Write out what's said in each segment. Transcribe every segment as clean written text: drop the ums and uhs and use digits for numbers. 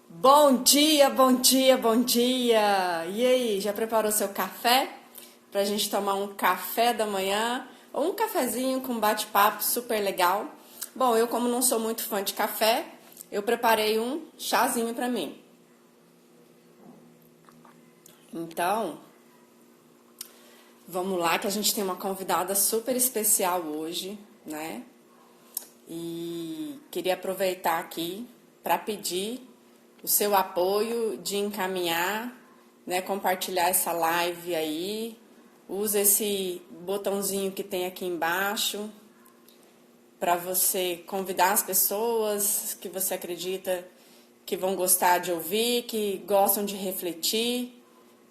Bom dia, bom dia, bom dia! E aí, já preparou seu café? Pra gente tomar um café da manhã ou um cafezinho com bate-papo super legal? Bom, eu como não sou muito fã de café, eu preparei um chazinho pra mim. Então, vamos lá que a gente tem uma convidada super especial hoje, né? E queria aproveitar aqui para pedir o seu apoio de encaminhar, né, compartilhar essa live aí. Usa esse botãozinho que tem aqui embaixo para você convidar as pessoas que você acredita que vão gostar de ouvir, que gostam de refletir,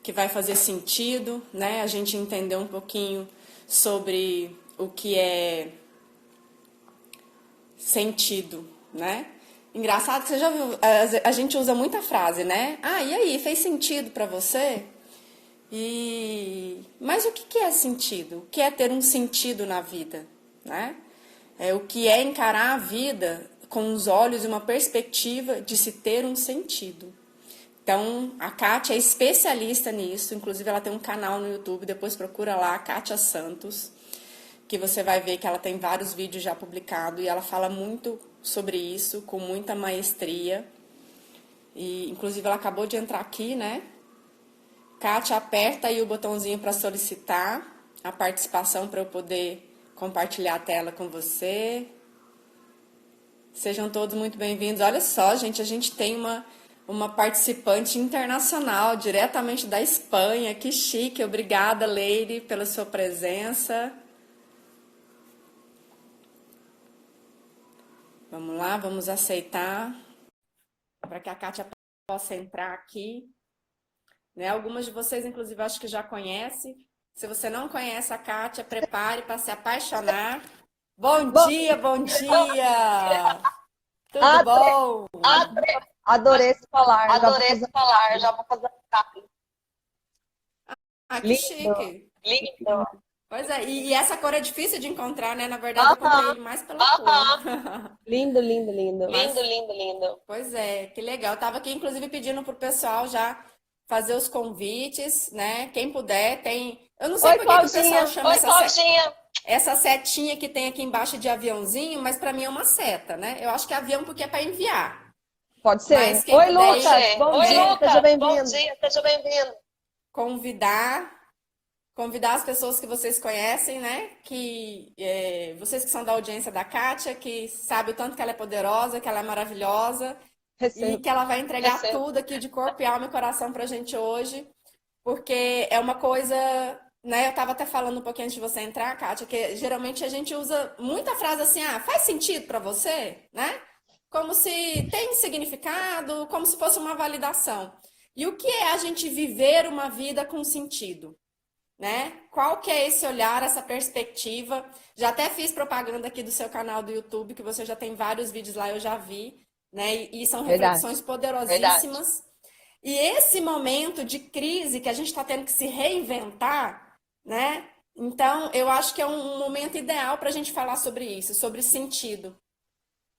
que vai fazer sentido, né? A gente entender um pouquinho sobre o que é sentido, né? Engraçado que você já viu, a gente usa muita frase, né? Ah, e aí, fez sentido pra você? Mas o que é sentido? O que é ter um sentido na vida, né? O que é encarar a vida com os olhos e uma perspectiva de se ter um sentido. Então, a Kátia é especialista nisso, inclusive ela tem um canal no YouTube, depois procura lá, Kátia Santos, que você vai ver que ela tem vários vídeos já publicados e ela fala muito sobre isso, com muita maestria. E, inclusive, ela acabou de entrar aqui, né? Kátia, aperta aí o botãozinho para solicitar a participação para eu poder compartilhar a tela com você. Sejam todos muito bem-vindos. Olha só, gente, a gente tem uma participante internacional, diretamente da Espanha. Que chique. Obrigada, Leire, pela sua presença. Vamos lá, vamos aceitar para que a Kátia possa entrar aqui. Né? Algumas de vocês, inclusive, acho que já conhecem. Se você não conhece a Kátia, prepare para se apaixonar. Bom dia, bom dia! Tudo bom? Adorei se falar. Adorei se falar, já vou fazer Ah, que lindo. chique! lindo. Pois é, e essa cor é difícil de encontrar, né? Na verdade, eu comprei ele mais pela cor. Lindo, lindo, lindo. Lindo, lindo, lindo. Pois é, que legal. Eu tava aqui, inclusive, pedindo pro pessoal já fazer os convites, né? Quem puder, tem... Eu não sei Oi, por que que o pessoal Claudinha. chama Oi, Claudinha. essa setinha que tem aqui embaixo de aviãozinho, mas pra mim é uma seta, né? Eu acho que é avião porque é pra enviar. Pode ser? Mas quem Oi, puder Lucas. ir, Bom Oi, dia, Lucas. seja Bom bem-vindo. dia, seja bem-vindo. convidar as pessoas que vocês conhecem, né? Vocês que são da audiência da Kátia, que sabem o tanto que ela é poderosa, que ela é maravilhosa e Recebo. que ela vai entregar tudo aqui de corpo e alma e coração pra gente hoje, porque é uma coisa, né? Eu tava até falando um pouquinho antes de você entrar, Kátia, que geralmente a gente usa muita frase assim, ah, faz sentido pra você, né? Como se tem significado, como se fosse uma validação. E o que é a gente viver uma vida com sentido? Né? Qual que é esse olhar, essa perspectiva? Já até fiz propaganda aqui do seu canal do YouTube, que você já tem vários vídeos lá, eu já vi, né? E são reflexões poderosíssimas. E esse momento de crise que a gente está tendo que se reinventar, né? Então, eu acho que é um momento ideal para a gente falar sobre isso, sobre sentido.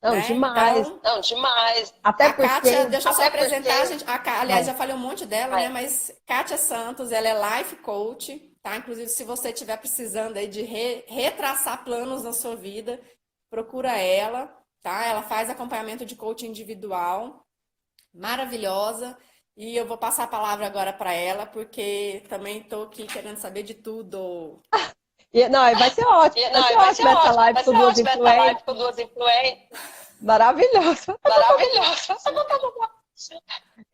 Não, Né? demais. Então, Não, demais. Até a Kátia, porque... deixa eu só apresentar, a gente, aliás, já falei um monte dela, Vai. né? Mas Kátia Santos, ela é life coach, tá? Inclusive, se você estiver precisando aí de retraçar planos na sua vida, procura ela, tá? Ela faz acompanhamento de coaching individual, maravilhosa. E eu vou passar a palavra agora para ela, porque também estou aqui querendo saber de tudo. Não, vai ser ótimo. Vai ser ótimo essa live com duas influentes. Maravilhoso. Maravilhoso.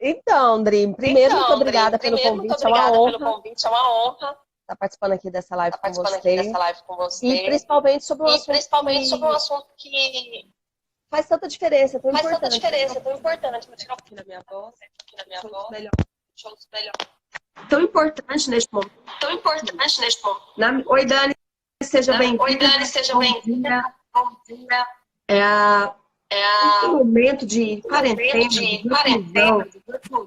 Então, Dri, primeiro, muito obrigada pelo convite. É uma honra É uma honra estar participando aqui dessa live com participando aqui você. dessa live com você. E principalmente sobre um E assunto principalmente que sobre um assunto que faz tanta diferença, é tão faz tanta importante. diferença, é tão importante. Vou tirar um pouquinho da minha voz. Melhor. Melhor. Tão importante neste momento. Tão importante neste momento. Oi, Dani, seja bem-vinda. Oi, Dani, seja bem-vinda. Bom dia. Esse momento de quarentena, de reclusão,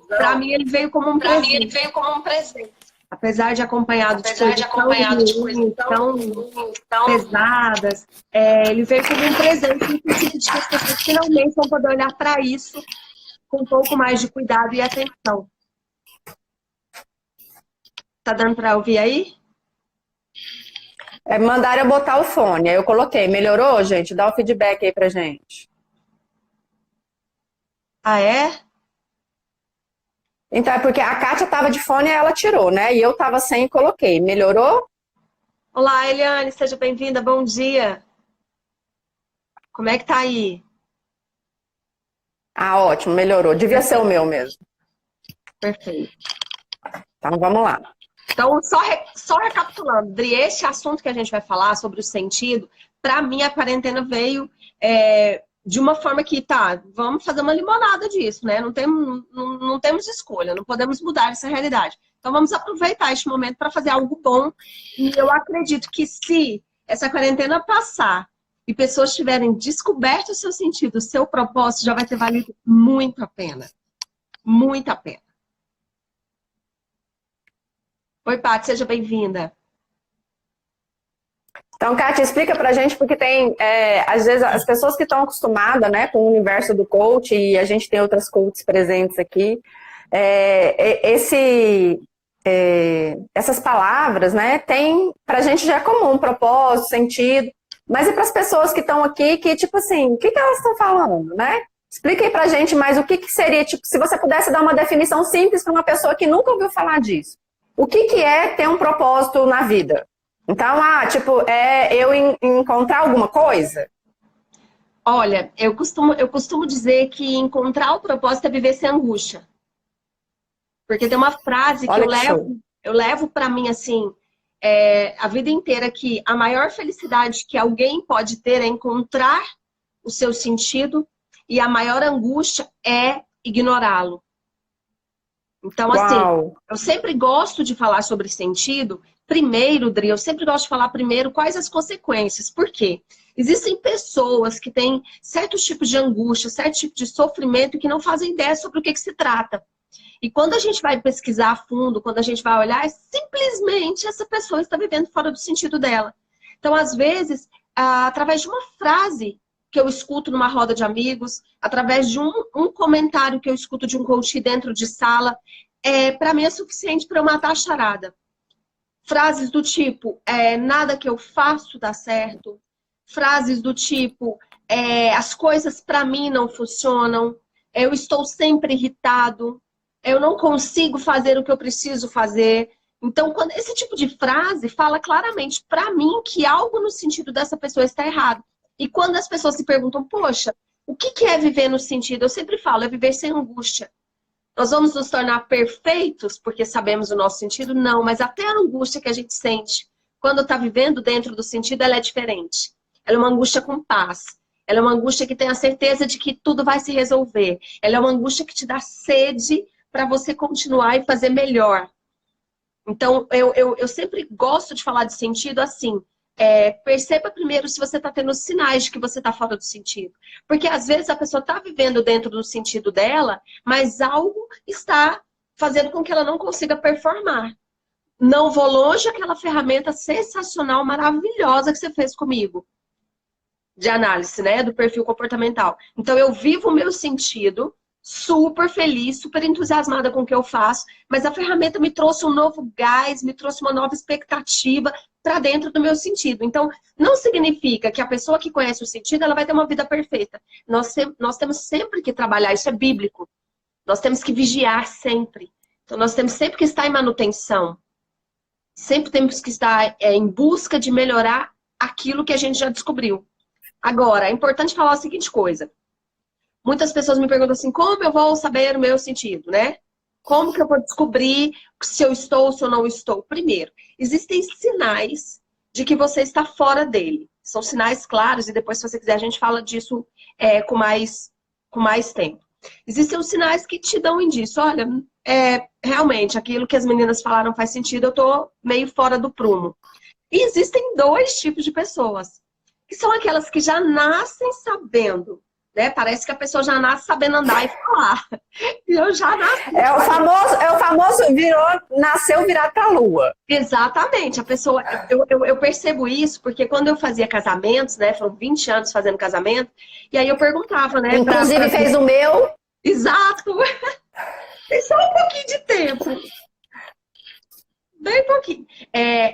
para mim ele veio como um Para mim, ele presente. veio como um presente. Apesar de acompanhado Apesar de acompanhado de coisas tão pesadas, ele veio como um presente no sentido de que as pessoas finalmente vão poder olhar para isso com um pouco mais de cuidado e atenção. Tá dando para ouvir aí? Mandaram eu botar o fone, aí eu coloquei. Melhorou, gente? Dá o feedback aí pra gente. Ah, é? Então é porque a Kátia tava de fone e ela tirou, né? E eu tava sem e coloquei. Melhorou? Olá, Eliane, seja bem-vinda, bom dia. Como é que tá aí? Ah, ótimo, melhorou. Devia ser o meu mesmo. Perfeito. Então vamos lá. Então, só recapitulando, Dri, esse assunto que a gente vai falar sobre o sentido, para mim a quarentena veio de uma forma que, tá, vamos fazer uma limonada disso, né? Não temos escolha, não podemos mudar essa realidade. Então vamos aproveitar este momento para fazer algo bom. E eu acredito que se essa quarentena passar e pessoas tiverem descoberto o seu sentido, o seu propósito, já vai ter valido muito a pena. Muito a pena. Oi, Paty, seja bem-vinda. Então, Kátia, explica pra gente, porque tem, às vezes, as pessoas que estão acostumadas, né, com o universo do coach, e a gente tem outras coaches presentes aqui, essas palavras, né, pra gente já é comum, propósito, sentido, mas e para as pessoas que estão aqui, que, tipo assim, o que elas estão falando, né? Explica aí pra gente mais o que seria, tipo, se você pudesse dar uma definição simples para uma pessoa que nunca ouviu falar disso. O que é ter um propósito na vida? Então, eu encontrar alguma coisa? Olha, eu costumo dizer que encontrar o propósito é viver sem angústia. Porque tem uma frase que eu levo para mim, assim, a vida inteira, que a maior felicidade que alguém pode ter é encontrar o seu sentido e a maior angústia é ignorá-lo. Então, assim, eu sempre gosto de falar sobre sentido. Primeiro, Dri, eu sempre gosto de falar primeiro quais as consequências. Por quê? Existem pessoas que têm certos tipos de angústia, certo tipo de sofrimento e que não fazem ideia sobre o que se trata. E quando a gente vai pesquisar a fundo, quando a gente vai olhar, simplesmente essa pessoa está vivendo fora do sentido dela. Então, às vezes, através de uma frase que eu escuto numa roda de amigos, através de um comentário que eu escuto de um coach dentro de sala, para mim é suficiente para eu matar a charada. Frases do tipo, nada que eu faço dá certo. Frases do tipo, as coisas para mim não funcionam. Eu estou sempre irritado. Eu não consigo fazer o que eu preciso fazer. Então, esse tipo de frase fala claramente para mim que algo no sentido dessa pessoa está errado. E quando as pessoas se perguntam, poxa, o que é viver no sentido? Eu sempre falo, é viver sem angústia. Nós vamos nos tornar perfeitos porque sabemos o nosso sentido? Não, mas até a angústia que a gente sente quando está vivendo dentro do sentido, ela é diferente. Ela é uma angústia com paz. Ela é uma angústia que tem a certeza de que tudo vai se resolver. Ela é uma angústia que te dá sede para você continuar e fazer melhor. Então, eu sempre gosto de falar de sentido assim. Perceba primeiro se você está tendo sinais de que você está fora do sentido. Porque às vezes a pessoa está vivendo dentro do sentido dela, mas algo está fazendo com que ela não consiga performar. Não vou longe, aquela ferramenta sensacional, maravilhosa que você fez comigo. De análise, né? Do perfil comportamental. Então eu vivo o meu sentido, super feliz, super entusiasmada com o que eu faço, mas a ferramenta me trouxe um novo gás, me trouxe uma nova expectativa para dentro do meu sentido. Então, não significa que a pessoa que conhece o sentido, ela vai ter uma vida perfeita. Nós temos sempre que trabalhar, isso é bíblico. Nós temos que vigiar sempre. Então, nós temos sempre que estar em manutenção. Sempre temos que estar em busca de melhorar aquilo que a gente já descobriu. Agora, é importante falar a seguinte coisa. Muitas pessoas me perguntam assim, como eu vou saber o meu sentido, né? Como que eu vou descobrir se eu estou ou se eu não estou? Primeiro, existem sinais de que você está fora dele. São sinais claros e depois, se você quiser, a gente fala disso com mais tempo. Existem os sinais que te dão indício. Olha, realmente, aquilo que as meninas falaram faz sentido, eu estou meio fora do prumo. E existem dois tipos de pessoas, que são aquelas que já nascem sabendo. Né? Parece que a pessoa já nasce sabendo andar e falar. E eu já nasci. É o famoso nasceu virar pra lua. Exatamente. A pessoa, eu percebo isso porque quando eu fazia casamentos, né? Foram 20 anos fazendo casamento, e aí eu perguntava, né? Inclusive fez o meu. Exato! Tem só um pouquinho de tempo. Bem pouquinho.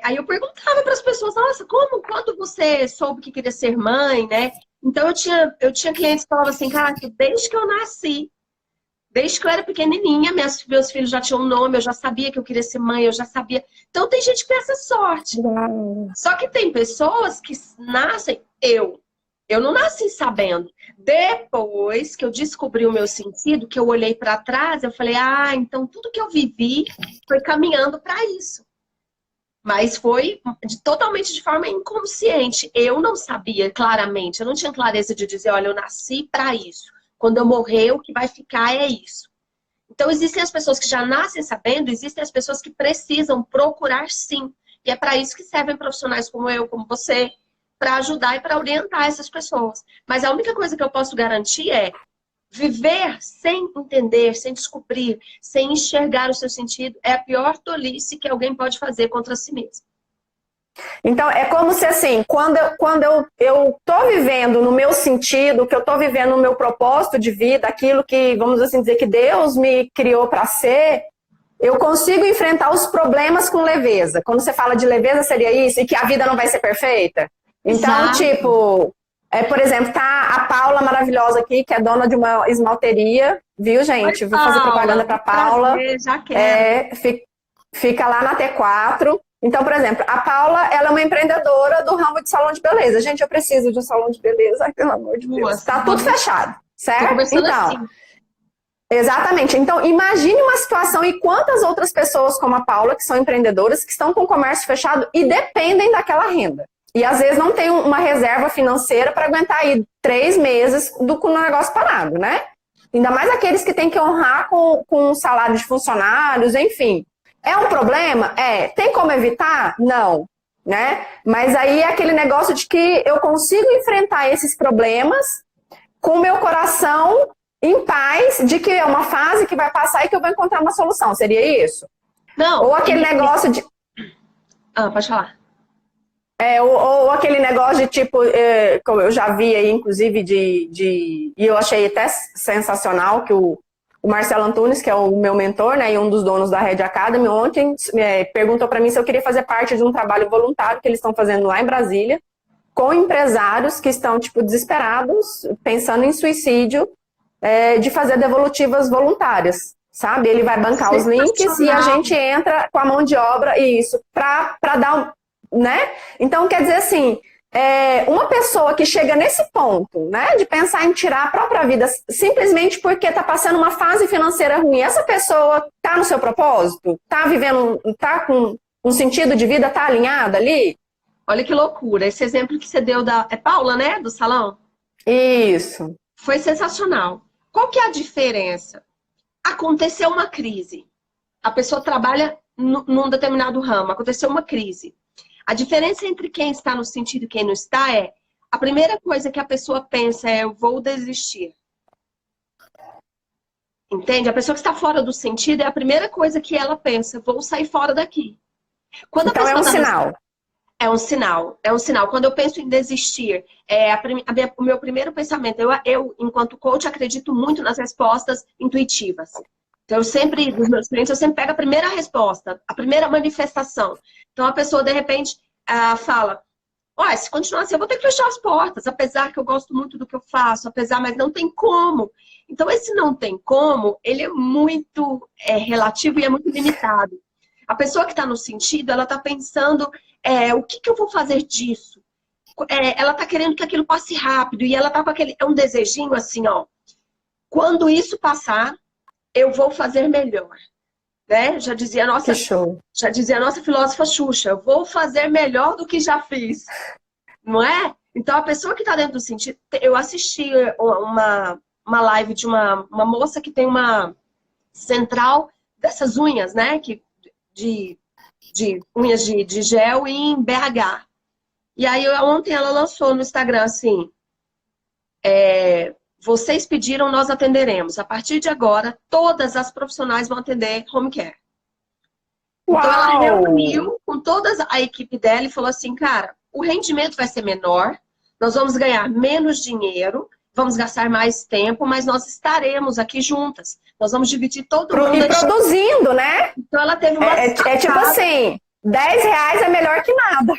Aí eu perguntava para as pessoas, nossa, quando você soube que queria ser mãe, né? Então eu tinha clientes que falavam assim, cara, desde que eu nasci, desde que eu era pequenininha, meus filhos já tinham um nome, eu já sabia que eu queria ser mãe, eu já sabia. Então tem gente que tem essa sorte. Uau. Só que tem pessoas que nascem, eu não nasci sabendo. Depois que eu descobri o meu sentido, que eu olhei para trás, eu falei, então tudo que eu vivi foi caminhando para isso. Mas foi totalmente de forma inconsciente. Eu não sabia claramente, eu não tinha clareza de dizer, olha, eu nasci para isso. Quando eu morrer, o que vai ficar é isso. Então, existem as pessoas que já nascem sabendo, existem as pessoas que precisam procurar sim. E é para isso que servem profissionais como eu, como você, para ajudar e para orientar essas pessoas. Mas a única coisa que eu posso garantir é viver sem entender, sem descobrir, sem enxergar o seu sentido é a pior tolice que alguém pode fazer contra si mesmo. Então, é como se assim, quando eu tô vivendo no meu sentido, que eu tô vivendo no meu propósito de vida, aquilo que, vamos assim dizer, que Deus me criou para ser, eu consigo enfrentar os problemas com leveza. Quando você fala de leveza, seria isso? E que a vida não vai ser perfeita? Então, Exato. tipo, por exemplo, tá a Paula maravilhosa aqui, que é dona de uma esmalteria, viu, gente? Oi, Vou fazer propaganda pra Paula. Prazer, já quero. Fica lá na T4. Então, por exemplo, a Paula, ela é uma empreendedora do ramo de salão de beleza. Gente, eu preciso de um salão de beleza, ai, pelo amor de Deus. Nossa, Tá tudo fechado, tô certo? conversando Então, assim. exatamente. Então, imagine uma situação e quantas outras pessoas como a Paula, que são empreendedoras, que estão com o comércio fechado e dependem daquela renda. E às vezes não tem uma reserva financeira para aguentar aí 3 meses com o negócio parado, né? Ainda mais aqueles que têm que honrar com o salário de funcionários, enfim. É um problema? Tem como evitar? Não, né? Mas aí é aquele negócio de que eu consigo enfrentar esses problemas com o meu coração em paz, de que é uma fase que vai passar e que eu vou encontrar uma solução. Seria isso? Não. Ou aquele negócio de... Pode falar. Ou aquele negócio de tipo, como eu já vi aí, inclusive, e eu achei até sensacional que o Marcelo Antunes, que é o meu mentor, né, e um dos donos da Red Academy, ontem perguntou para mim se eu queria fazer parte de um trabalho voluntário que eles estão fazendo lá em Brasília, com empresários que estão, tipo, desesperados, pensando em suicídio, de fazer devolutivas voluntárias, sabe? Ele vai bancar os links e a gente entra com a mão de obra, para dar né? Então, quer dizer assim, uma pessoa que chega nesse ponto, né, de pensar em tirar a própria vida simplesmente porque está passando uma fase financeira ruim, essa pessoa está no seu propósito? Está vivendo, está com um sentido de vida, está alinhada ali? Olha que loucura. Esse exemplo que você deu é Paula, né? Do salão? Isso. Foi sensacional. Qual que é a diferença? Aconteceu uma crise. A pessoa trabalha num determinado ramo. Aconteceu uma crise. A diferença entre quem está no sentido e quem não está a primeira coisa que a pessoa pensa eu vou desistir. Entende? A pessoa que está fora do sentido é a primeira coisa que ela pensa, vou sair fora daqui. Quando então é um sinal. É um sinal, é um sinal. Quando eu penso em desistir, o meu primeiro pensamento, eu, enquanto coach, acredito muito nas respostas intuitivas. Então, dos meus clientes, eu sempre pego a primeira resposta, a primeira manifestação. Então, a pessoa, de repente, fala, se continuar assim, eu vou ter que fechar as portas, apesar que eu gosto muito do que eu faço, mas não tem como. Então, esse não tem como, ele é muito relativo e é muito limitado. A pessoa que está no sentido, ela está pensando, o que eu vou fazer disso? Ela está querendo que aquilo passe rápido, e ela está com um desejinho assim, quando isso passar, eu vou fazer melhor. Né? Já dizia a nossa filósofa Xuxa, eu vou fazer melhor do que já fiz. Não é? Então, a pessoa que está dentro do sentido... Eu assisti uma live de uma moça que tem uma central dessas unhas, né? De unhas de gel em BH. E aí, ontem ela lançou no Instagram assim... Vocês pediram, nós atenderemos. A partir de agora, todas as profissionais vão atender home care. Uau! Então, ela reuniu com toda a equipe dela e falou assim, cara, o rendimento vai ser menor, nós vamos ganhar menos dinheiro vamos gastar mais tempo, mas nós estaremos aqui juntas. Nós vamos dividir todo mundo. E produzindo, né? Então ela teve uma é tipo assim, R$10 é melhor que nada.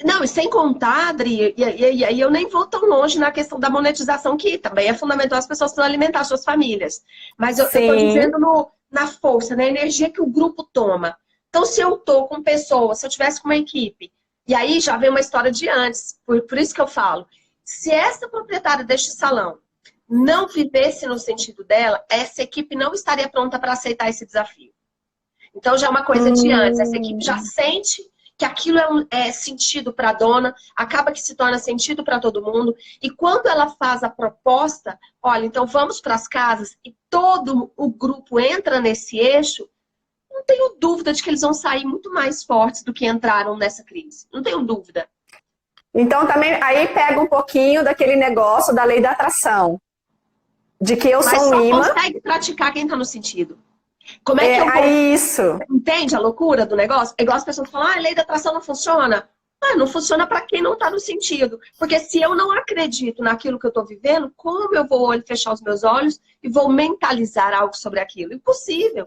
Não, e sem contar, Adri, e eu nem vou tão longe na questão da monetização, que também é fundamental, as pessoas precisam alimentar suas famílias. Mas eu estou dizendo na força, na energia que o grupo toma. Então, se eu estou com pessoas, se eu tivesse com uma equipe, e aí já vem uma história de antes, por isso que eu falo, se essa proprietária deste salão não vivesse no sentido dela, essa equipe não estaria pronta para aceitar esse desafio. Então, já é uma coisa de antes, essa equipe já sente que aquilo é sentido para a dona, acaba que se torna sentido para todo mundo. E quando ela faz a proposta, olha, então vamos para as casas, e todo o grupo entra nesse eixo, não tenho dúvida de que eles vão sair muito mais fortes do que entraram nessa crise. Não tenho dúvida. Então também aí pega um pouquinho daquele negócio da lei da atração. De que eu sou um imã. Mas só consegue praticar quem está no sentido. Como é que eu vou... isso. Entende a loucura do negócio? É igual as pessoas falam, a lei da atração não funciona. Não funciona para quem não está no sentido. Porque se eu não acredito naquilo que eu estou vivendo, como eu vou fechar os meus olhos e vou mentalizar algo sobre aquilo? Impossível.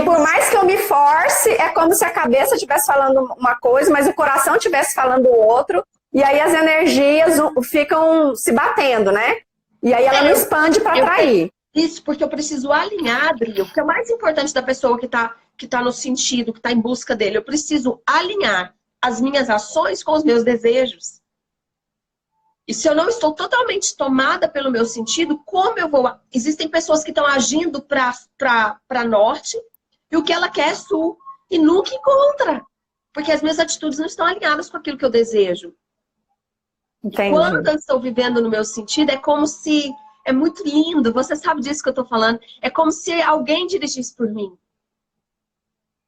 Por mais que eu me force, é como se a cabeça estivesse falando uma coisa, mas o coração estivesse falando outro. E aí as energias ficam se batendo, né? E aí ela não expande para atrair. Isso, porque eu preciso alinhar, Adri, o que é mais importante da pessoa que tá no sentido, que está em busca dele. Eu preciso alinhar as minhas ações com os meus desejos. E se eu não estou totalmente tomada pelo meu sentido, como eu vou... Existem pessoas que estão agindo para norte e o que ela quer é sul. E nunca encontra. Porque as minhas atitudes não estão alinhadas com aquilo que eu desejo. Entendi. Quando eu estou vivendo no meu sentido, é como se... É muito lindo, você sabe disso que eu tô falando. É como se alguém dirigisse por mim.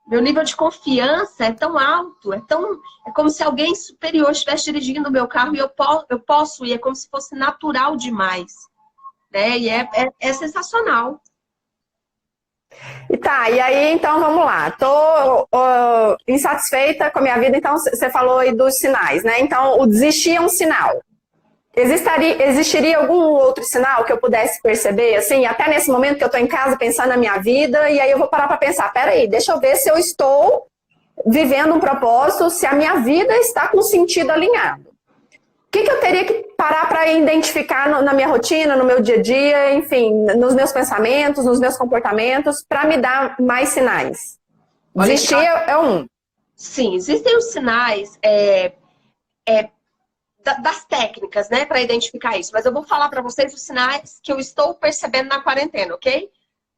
Meu nível de confiança é tão alto, é como se alguém superior estivesse dirigindo o meu carro e eu posso ir, é como se fosse natural demais. Né? E é sensacional. E aí então vamos lá. Tô insatisfeita com a minha vida, então você falou aí dos sinais, né? Então o desistir é um sinal. Existiria algum outro sinal que eu pudesse perceber, assim, até nesse momento que eu estou em casa pensando na minha vida, e aí eu vou parar para pensar, peraí, deixa eu ver se eu estou vivendo um propósito, se a minha vida está com sentido alinhado. O que eu teria que parar para identificar na minha rotina, no meu dia a dia, enfim, nos meus pensamentos, nos meus comportamentos, para me dar mais sinais? Desistir é um. Sim, existem os sinais... das técnicas, né, para identificar isso. Mas eu vou falar para vocês os sinais que eu estou percebendo na quarentena, ok?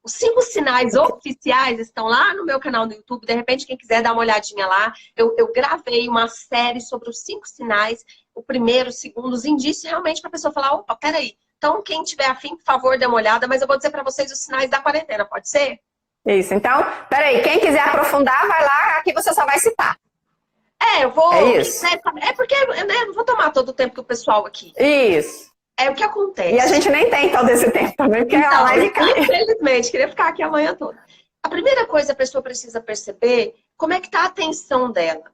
Os 5 sinais oficiais estão lá no meu canal no YouTube. De repente, quem quiser dar uma olhadinha lá, eu gravei uma série sobre os 5 sinais. O primeiro, o segundo, os indícios, realmente para a pessoa falar, opa, peraí. Então, quem tiver afim, por favor, dê uma olhada. Mas eu vou dizer para vocês os sinais da quarentena, pode ser? Isso, então, peraí, quem quiser aprofundar, vai lá, aqui você só vai citar. Eu vou... É isso. É porque eu não vou tomar todo o tempo do pessoal aqui. Isso. É o que acontece. E a gente nem tem todo esse tempo também, porque a live cai. Infelizmente, queria ficar aqui a manhã toda. A primeira coisa a pessoa precisa perceber como é que está a atenção dela.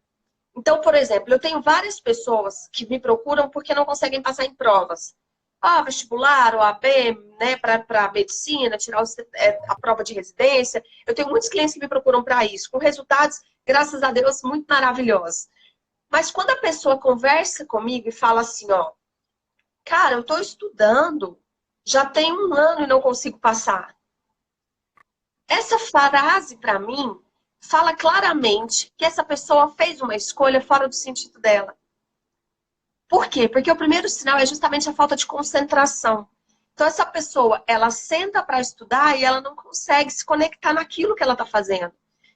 Então, por exemplo, eu tenho várias pessoas que me procuram porque não conseguem passar em provas. Vestibular, OAB, né, para medicina, tirar a prova de residência. Eu tenho muitos clientes que me procuram para isso, com resultados, graças a Deus, muito maravilhosos. Mas quando a pessoa conversa comigo e fala assim, cara, eu estou estudando, já tem 1 ano e não consigo passar. Essa frase, para mim, fala claramente que essa pessoa fez uma escolha fora do sentido dela. Por quê? Porque o primeiro sinal é justamente a falta de concentração. Então, essa pessoa, ela senta para estudar e ela não consegue se conectar naquilo que ela está fazendo.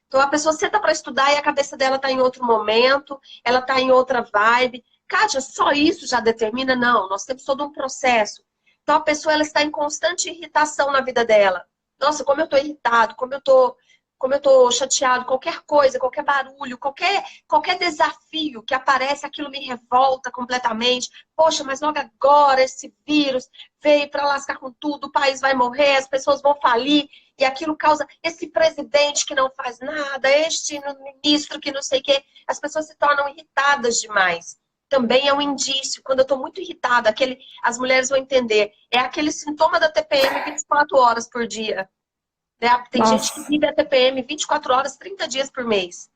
Então, a pessoa senta para estudar e a cabeça dela está em outro momento, ela está em outra vibe. Kátia, só isso já determina? Não, nós temos todo um processo. Então, a pessoa ela está em constante irritação na vida dela. Nossa, como eu estou irritado, como eu tô chateado, qualquer coisa, qualquer barulho, qualquer desafio que aparece, aquilo me revolta completamente. Poxa, mas logo agora esse vírus veio para lascar com tudo, o país vai morrer, as pessoas vão falir, e aquilo causa esse presidente que não faz nada, este ministro que não sei o quê. As pessoas se tornam irritadas demais. também é um indício. Quando eu estou muito irritada, as mulheres vão entender, é aquele sintoma da TPM 24 horas por dia. Né? Tem gente que vive a TPM 24 horas, 30 dias por mês.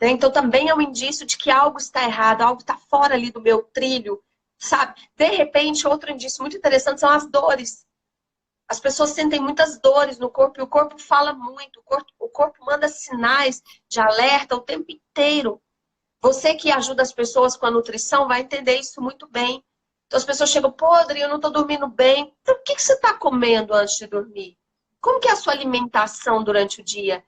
Né? Então também é um indício de que algo está errado, algo está fora ali do meu trilho, sabe? De repente, outro indício muito interessante são as dores. As pessoas sentem muitas dores no corpo e o corpo fala muito. O corpo manda sinais de alerta o tempo inteiro. Você que ajuda as pessoas com a nutrição vai entender isso muito bem. Então as pessoas chegam, podre, eu não estou dormindo bem. Então o que você está comendo antes de dormir? Como que é a sua alimentação durante o dia?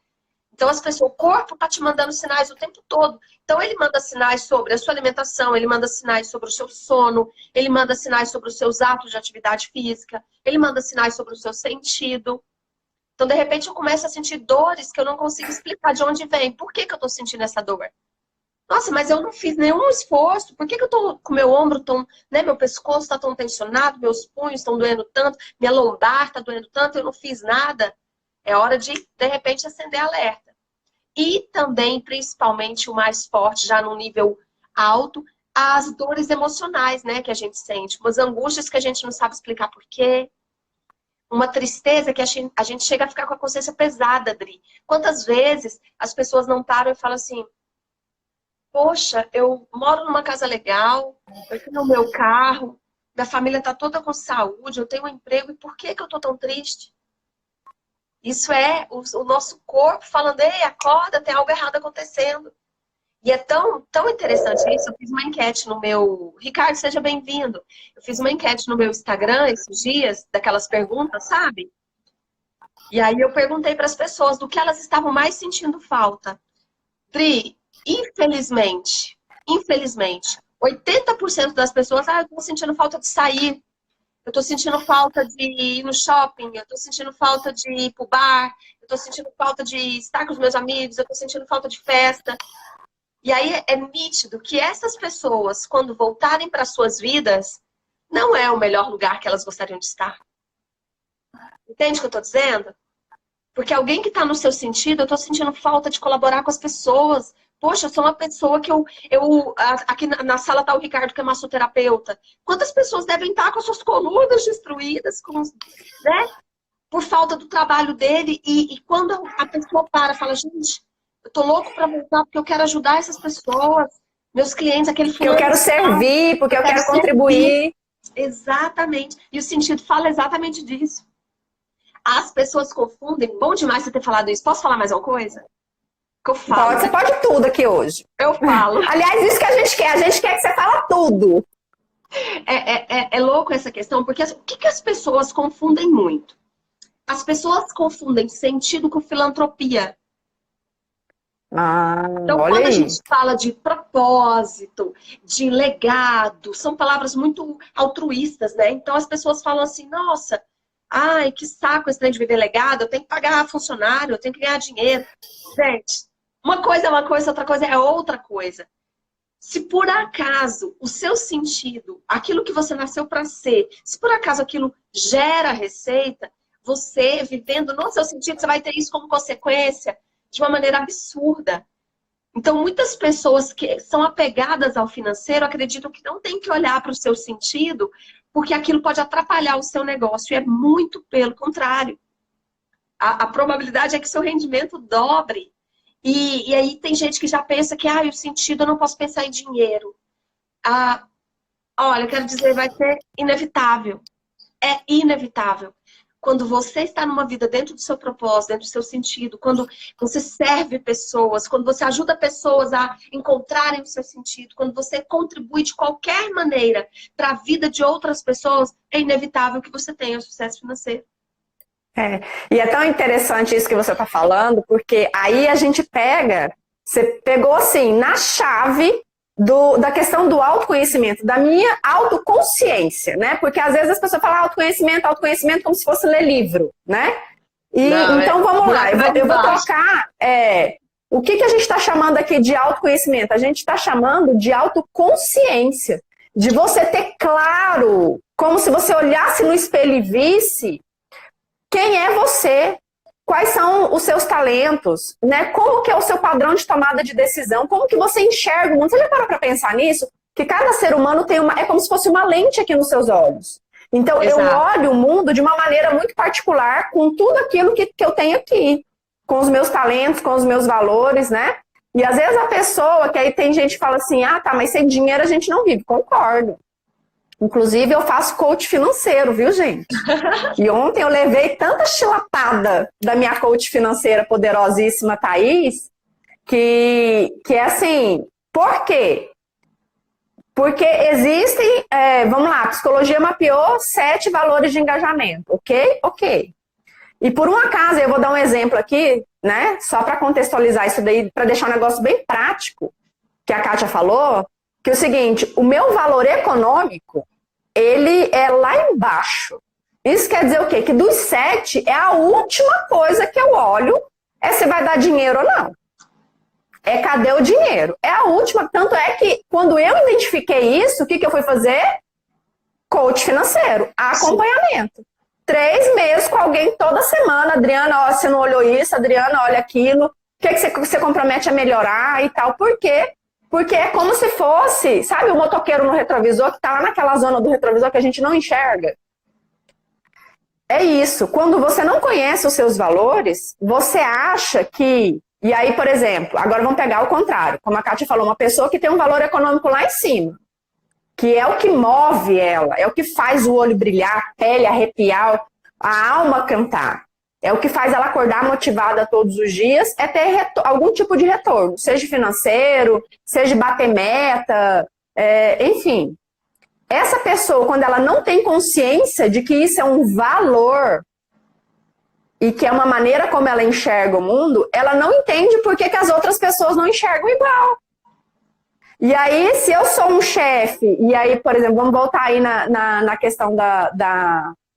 Então as pessoas, o corpo está te mandando sinais o tempo todo. Então ele manda sinais sobre a sua alimentação, ele manda sinais sobre o seu sono, ele manda sinais sobre os seus atos de atividade física, ele manda sinais sobre o seu sentido. Então de repente eu começo a sentir dores que eu não consigo explicar de onde vem. Por que eu estou sentindo essa dor? Nossa, mas eu não fiz nenhum esforço. Por que eu tô com meu ombro tão, né, meu pescoço está tão tensionado, meus punhos estão doendo tanto, minha lombar está doendo tanto, eu não fiz nada? É hora de repente, acender alerta. E também, principalmente, o mais forte, já num nível alto, as dores emocionais, né, que a gente sente. Umas angústias que a gente não sabe explicar por quê. Uma tristeza que a gente chega a ficar com a consciência pesada, Dri. Quantas vezes as pessoas não param e falam assim, poxa, eu moro numa casa legal, eu tenho o meu carro, minha família está toda com saúde, eu tenho um emprego, e por que eu estou tão triste? Isso é o nosso corpo falando, ei, acorda, tem algo errado acontecendo. E é tão interessante isso. Eu fiz uma enquete no meu... Ricardo, seja bem-vindo. Eu fiz uma enquete no meu Instagram esses dias, daquelas perguntas, sabe? E aí eu perguntei para as pessoas do que elas estavam mais sentindo falta. Pri, infelizmente, 80% das pessoas, eu tô sentindo falta de sair, eu tô sentindo falta de ir no shopping, eu tô sentindo falta de ir pro bar, eu tô sentindo falta de estar com os meus amigos, eu tô sentindo falta de festa. E aí é nítido que essas pessoas, quando voltarem para suas vidas, não é o melhor lugar que elas gostariam de estar. Entende o que eu tô dizendo? Porque alguém que está no seu sentido, eu estou sentindo falta de colaborar com as pessoas. Poxa, eu sou uma pessoa que aqui na sala está o Ricardo, que é massoterapeuta. Quantas pessoas devem estar com as suas colunas destruídas, né? Por falta do trabalho dele. E quando a pessoa fala, gente, eu tô louco para voltar porque eu quero ajudar essas pessoas, meus clientes, aquele fulano. Porque eu quero servir, porque eu quero contribuir. Exatamente. E o sentido fala exatamente disso. As pessoas confundem. Bom demais você ter falado isso. Posso falar mais uma coisa? Que eu falo. Você pode tudo aqui hoje. Eu falo. Aliás, isso que a gente quer. A gente quer que você fala tudo. É louco essa questão, porque o que as pessoas confundem muito? As pessoas confundem sentido com filantropia. Então, olha quando aí. a gente fala de propósito, de legado, são palavras muito altruístas, né? Então, as pessoas falam assim, nossa... Ai, que saco esse trem de viver legado, eu tenho que pagar funcionário, eu tenho que ganhar dinheiro. Gente, uma coisa é uma coisa, outra coisa é outra coisa. Se por acaso o seu sentido, aquilo que você nasceu para ser, se por acaso aquilo gera receita, você vivendo no seu sentido, você vai ter isso como consequência de uma maneira absurda. Então, muitas pessoas que são apegadas ao financeiro acreditam que não tem que olhar para o seu sentido, porque aquilo pode atrapalhar o seu negócio. E é muito pelo contrário. A probabilidade é que seu rendimento dobre. E aí tem gente que já pensa que o sentido eu não posso pensar em dinheiro. Olha, eu quero dizer, vai ser inevitável. É inevitável. Quando você está numa vida dentro do seu propósito, dentro do seu sentido, quando você serve pessoas, quando você ajuda pessoas a encontrarem o seu sentido, quando você contribui de qualquer maneira para a vida de outras pessoas, é inevitável que você tenha sucesso financeiro. E é tão interessante isso que você está falando, porque aí a gente você pegou assim, na chave da questão do autoconhecimento, da minha autoconsciência, né? Porque às vezes as pessoas falam autoconhecimento como se fosse ler livro, né? Então vamos lá, eu vou trocar. O que a gente está chamando aqui de autoconhecimento? A gente está chamando de autoconsciência, de você ter claro, como se você olhasse no espelho e visse quem é você. Quais são os seus talentos, né? Como que é o seu padrão de tomada de decisão? Como que você enxerga o mundo? Você já parou para pensar nisso? que cada ser humano tem é como se fosse uma lente aqui nos seus olhos. Então, Exato. eu olho o mundo de uma maneira muito particular com tudo aquilo que eu tenho aqui. Com os meus talentos, com os meus valores, né? E às vezes a pessoa, que aí tem gente que fala assim, ah, tá, mas sem dinheiro a gente não vive. Concordo. Inclusive, eu faço coach financeiro, viu, gente? E ontem eu levei tanta chilapada da minha coach financeira poderosíssima, Thaís, que é assim, por quê? Porque existem, vamos lá, a psicologia mapeou 7 valores de engajamento, ok? Ok. E por um acaso, eu vou dar um exemplo aqui, né? Só para contextualizar isso daí, para deixar um negócio bem prático, que a Kátia falou, que é o seguinte, o meu valor econômico, ele é lá embaixo. Isso quer dizer o quê? Que dos 7, é a última coisa que eu olho, é se vai dar dinheiro ou não. É cadê o dinheiro? É a última, tanto é que quando eu identifiquei isso, o que eu fui fazer? Coach financeiro, acompanhamento. 3 meses com alguém toda semana. Adriana, ó, você não olhou isso, Adriana, olha aquilo. O que você compromete a melhorar e tal. Por quê? Porque é como se fosse, sabe, o motoqueiro no retrovisor que tá lá naquela zona do retrovisor que a gente não enxerga. É isso. Quando você não conhece os seus valores, você acha que... E aí, por exemplo, agora vamos pegar o contrário. Como a Kátia falou, uma pessoa que tem um valor econômico lá em cima, que é o que move ela, é o que faz o olho brilhar, a pele arrepiar, a alma cantar. É o que faz ela acordar motivada todos os dias, é ter algum tipo de retorno, seja financeiro, seja bater meta, enfim. Essa pessoa, quando ela não tem consciência de que isso é um valor e que é uma maneira como ela enxerga o mundo, ela não entende por que as outras pessoas não enxergam igual. E aí, se eu sou um chefe, e aí, por exemplo, vamos voltar aí na questão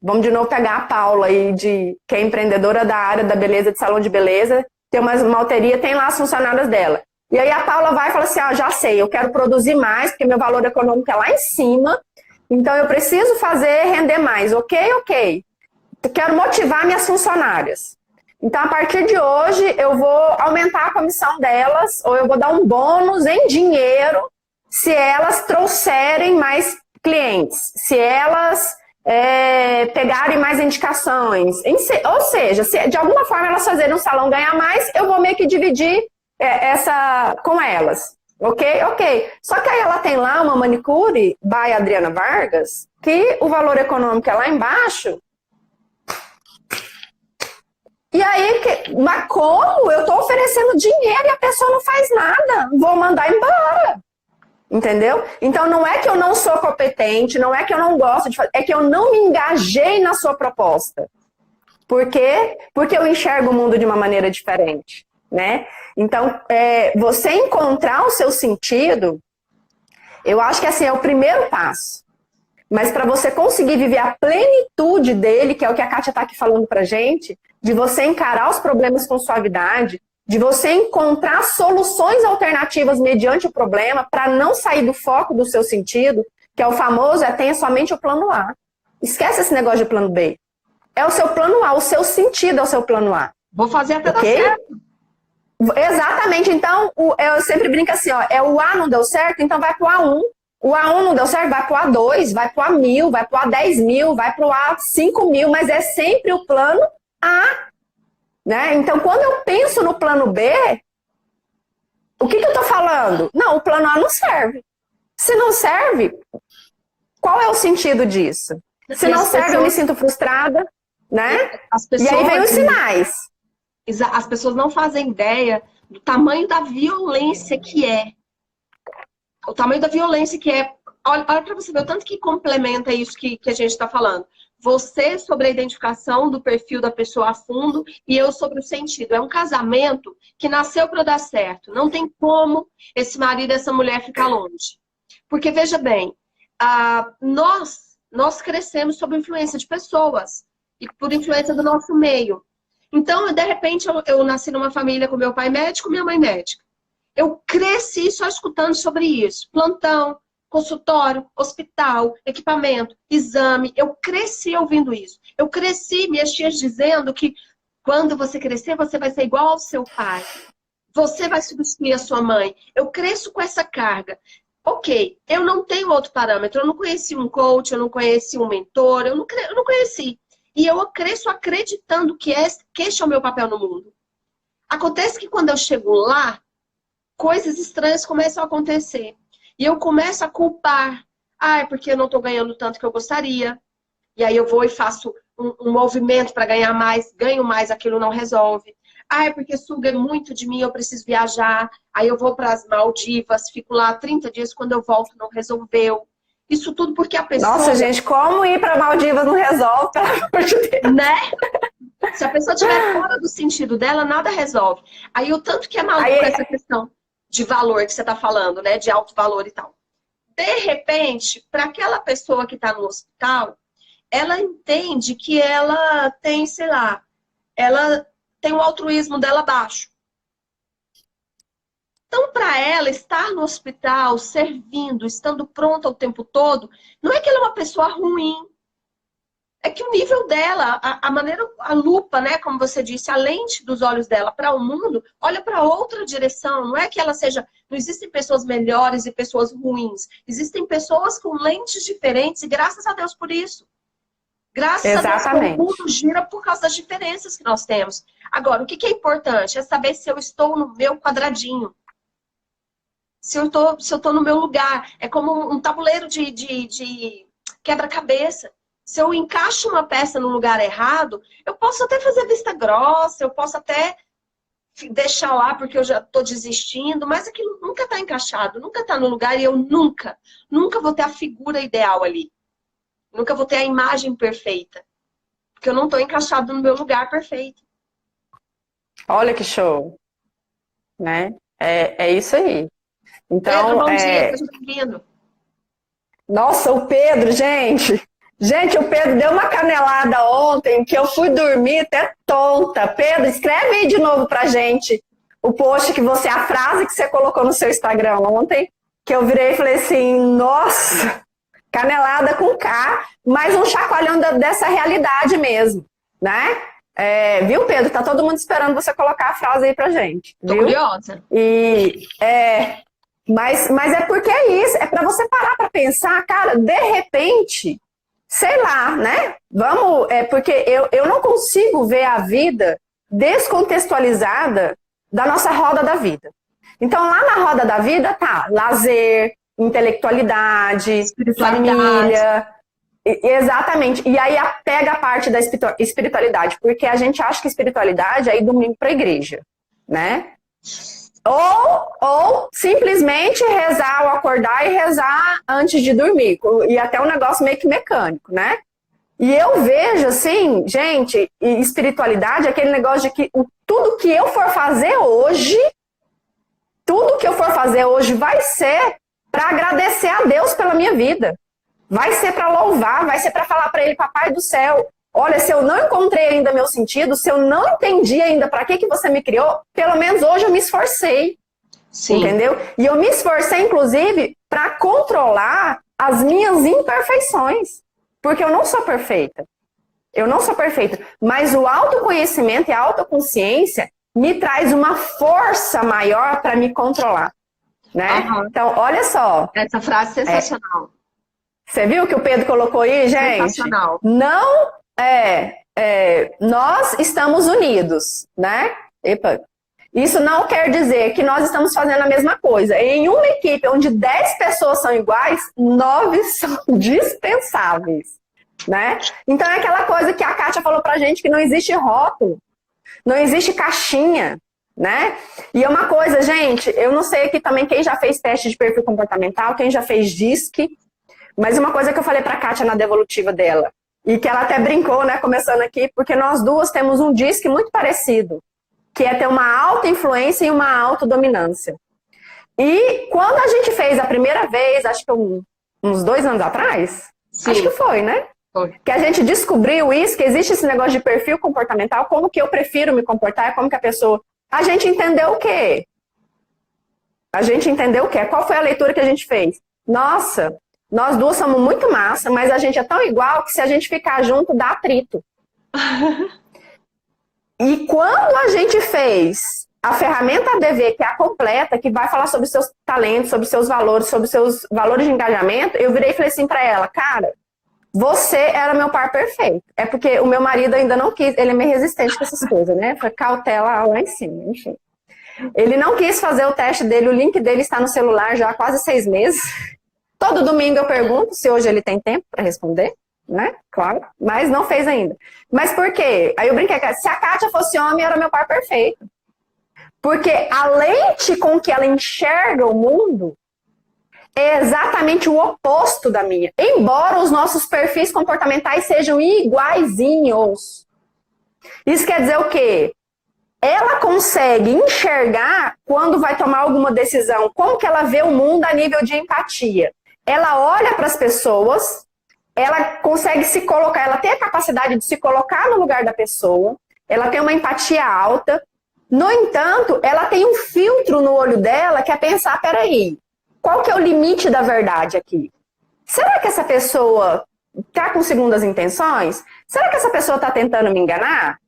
vamos de novo pegar a Paula aí, que é empreendedora da área da beleza, de salão de beleza, tem uma malteria, tem lá as funcionárias dela. E aí a Paula vai e fala assim, já sei, eu quero produzir mais, porque meu valor econômico é lá em cima, então eu preciso fazer render mais, ok. Eu quero motivar minhas funcionárias. Então, a partir de hoje, eu vou aumentar a comissão delas, ou eu vou dar um bônus em dinheiro se elas trouxerem mais clientes, se elas pegarem mais indicações. Ou seja, se de alguma forma elas fazerem um salão ganhar mais, eu vou meio que dividir essa com elas. Ok. Só que aí ela tem lá uma manicure, by Adriana Vargas, que o valor econômico é lá embaixo. E aí, mas como? Eu estou oferecendo dinheiro e a pessoa não faz nada. Vou mandar embora. Entendeu? Então, não é que eu não sou competente, não é que eu não gosto de fazer, é que eu não me engajei na sua proposta. Por quê? Porque eu enxergo o mundo de uma maneira diferente, né? Então, você encontrar o seu sentido, eu acho que assim, é o primeiro passo. Mas para você conseguir viver a plenitude dele, que é o que a Kátia está aqui falando pra gente, de você encarar os problemas com suavidade, de você encontrar soluções alternativas mediante o problema, para não sair do foco do seu sentido, que é o famoso, tenha somente o plano A. Esquece esse negócio de plano B. É o seu plano A, o seu sentido é o seu plano A. Vou fazer até dar certo. Exatamente. Então, eu sempre brinco assim, o A não deu certo, então vai pro A1. O A1 não deu certo, vai pro A2, vai pro A1000, vai pro A10.000, vai pro A5.000, mas é sempre o plano A. Né? Então, quando eu penso no plano B, o que eu tô falando? Não, o plano A não serve. Se não serve, qual é o sentido disso? Se não serve, eu me sinto frustrada, né? E aí vem os sinais. As pessoas não fazem ideia do tamanho da violência que é. O tamanho da violência que é. Olha para você ver o tanto que complementa isso que a gente está falando. Você sobre a identificação do perfil da pessoa a fundo e eu sobre o sentido. É um casamento que nasceu para dar certo. Não tem como esse marido e essa mulher ficar longe. Porque, veja bem, nós crescemos sob influência de pessoas e por influência do nosso meio. Então, de repente, eu nasci numa família com meu pai médico, minha mãe médica. Eu cresci só escutando sobre isso. Plantão, consultório, hospital, equipamento, exame. Eu cresci ouvindo isso. Eu cresci, minhas tias dizendo que quando você crescer, você vai ser igual ao seu pai. Você vai substituir a sua mãe. Eu cresço com essa carga. ok, eu não tenho outro parâmetro, eu não conheci um coach, eu não conheci um mentor, eu não conheci. E eu cresço acreditando que este é o meu papel no mundo. Acontece que quando eu chego lá, coisas estranhas começam a acontecer. E eu começo a culpar. Ah, é porque eu não estou ganhando tanto que eu gostaria. E aí eu vou e faço um movimento para ganhar mais, ganho mais, aquilo não resolve. Ah, é porque suga muito de mim, eu preciso viajar. Aí eu vou para as Maldivas, fico lá 30 dias, quando eu volto não resolveu. Isso tudo porque a pessoa... Nossa, gente, como ir para Maldivas não resolve, pelo amor de Deus. Né? Se a pessoa estiver fora do sentido dela, nada resolve. Aí o tanto que é maluco essa questão de valor que você está falando, né? De alto valor e tal. De repente, para aquela pessoa que está no hospital, ela entende que ela tem, sei lá, ela tem o altruísmo dela baixo. Então, para ela, estar no hospital, servindo, estando pronta o tempo todo, não é que ela é uma pessoa ruim. É que o nível dela, a maneira, a lupa, né, como você disse, a lente dos olhos dela para o mundo, olha para outra direção. Não é que ela seja... Não existem pessoas melhores e pessoas ruins. Existem pessoas com lentes diferentes e graças a Deus por isso. Graças a Deus, o mundo gira por causa das diferenças que nós temos. Agora, o que é importante é saber se eu estou no meu quadradinho. Se eu tô no meu lugar. É como um tabuleiro de quebra-cabeça. Se eu encaixo uma peça no lugar errado, eu posso até fazer vista grossa, eu posso até deixar lá porque eu já estou desistindo, mas aquilo nunca está encaixado, nunca está no lugar e eu nunca vou ter a figura ideal ali. Nunca vou ter a imagem perfeita. Porque eu não estou encaixado no meu lugar perfeito. Olha que show. Né? É isso aí. Então, Pedro, bom dia, seja bem-vindo. Nossa, o Pedro, gente. Gente, o Pedro deu uma canelada ontem que eu fui dormir até tonta. Pedro, escreve aí de novo pra gente o post que você, a frase que você colocou no seu Instagram ontem, que eu virei e falei assim, nossa, canelada com K, mas um chacoalhão dessa realidade mesmo, né? Viu, Pedro? Tá todo mundo esperando você colocar a frase aí pra gente. Tô curiosa. Mas é porque é isso, é pra você parar pra pensar, cara, de repente... Sei lá, né? Porque eu não consigo ver a vida descontextualizada da nossa roda da vida. Então, lá na roda da vida tá lazer, intelectualidade, família. Exatamente. E aí pega a parte da espiritualidade, porque a gente acha que espiritualidade é ir domingo para a igreja, né? Ou simplesmente rezar ao acordar e rezar antes de dormir. E até um negócio meio que mecânico, né? E eu vejo assim, gente, espiritualidade é aquele negócio de que tudo que eu for fazer hoje vai ser para agradecer a Deus pela minha vida. Vai ser para louvar, vai ser para falar para Ele, Papai do céu, olha, se eu não encontrei ainda meu sentido, se eu não entendi ainda para que você me criou, pelo menos hoje eu me esforcei. Sim. Entendeu? E eu me esforcei, inclusive, para controlar as minhas imperfeições. Porque eu não sou perfeita. Eu não sou perfeita. Mas o autoconhecimento e a autoconsciência me traz uma força maior para me controlar. Né? Uhum. Então, olha só. Essa frase é sensacional. Você viu que o Pedro colocou aí, gente? Sensacional. Não... nós estamos unidos, né? Epa. Isso não quer dizer que nós estamos fazendo a mesma coisa. Em uma equipe onde 10 pessoas são iguais, 9 são dispensáveis, né? Então é aquela coisa que a Kátia falou pra gente, que não existe rótulo, não existe caixinha, né? E é uma coisa, gente, eu não sei aqui também quem já fez teste de perfil comportamental, quem já fez DISC, mas uma coisa que eu falei pra Kátia na devolutiva dela, e que ela até brincou, né, começando aqui, porque nós duas temos um DISC muito parecido, que é ter uma alta influência e uma autodominância. E quando a gente fez a primeira vez, acho que uns 2 anos atrás, sim, acho que foi, né? Foi. Que a gente descobriu isso, que existe esse negócio de perfil comportamental, como que eu prefiro me comportar, como que a pessoa... A gente entendeu o quê? Qual foi a leitura que a gente fez? Nossa, nós duas somos muito massa, mas a gente é tão igual que se a gente ficar junto, dá atrito. E quando a gente fez a ferramenta ADV, que é a completa, que vai falar sobre seus talentos, sobre seus valores de engajamento, eu virei e falei assim pra ela, cara, você era meu par perfeito. É porque o meu marido ainda não quis, ele é meio resistente com essas coisas, né? Foi cautela lá em cima, enfim. Ele não quis fazer o teste dele, o link dele está no celular já há quase 6 meses. Todo domingo eu pergunto se hoje ele tem tempo para responder, né? Claro, mas não fez ainda. Mas por quê? Aí eu brinquei, se a Kátia fosse homem, era meu par perfeito. Porque a lente com que ela enxerga o mundo é exatamente o oposto da minha. Embora os nossos perfis comportamentais sejam iguaizinhos. Isso quer dizer o quê? Ela consegue enxergar quando vai tomar alguma decisão, como que ela vê o mundo a nível de empatia. Ela olha para as pessoas, ela consegue se colocar, ela tem a capacidade de se colocar no lugar da pessoa, ela tem uma empatia alta. No entanto, ela tem um filtro no olho dela que é pensar, peraí, qual que é o limite da verdade aqui? Será que essa pessoa está com segundas intenções? Será que essa pessoa está tentando me enganar?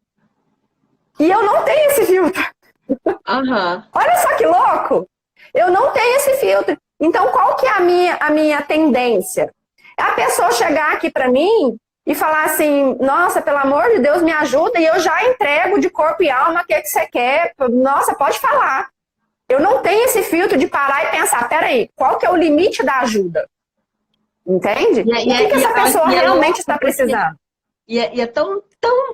E eu não tenho esse filtro. Uhum. Olha só que louco! Eu não tenho esse filtro. Então, qual que é a minha tendência? É a pessoa chegar aqui para mim e falar assim, nossa, pelo amor de Deus, me ajuda, e eu já entrego de corpo e alma o que você quer. Nossa, pode falar. Eu não tenho esse filtro de parar e pensar, peraí, qual que é o limite da ajuda? Entende? O que essa pessoa realmente está precisando? E é tão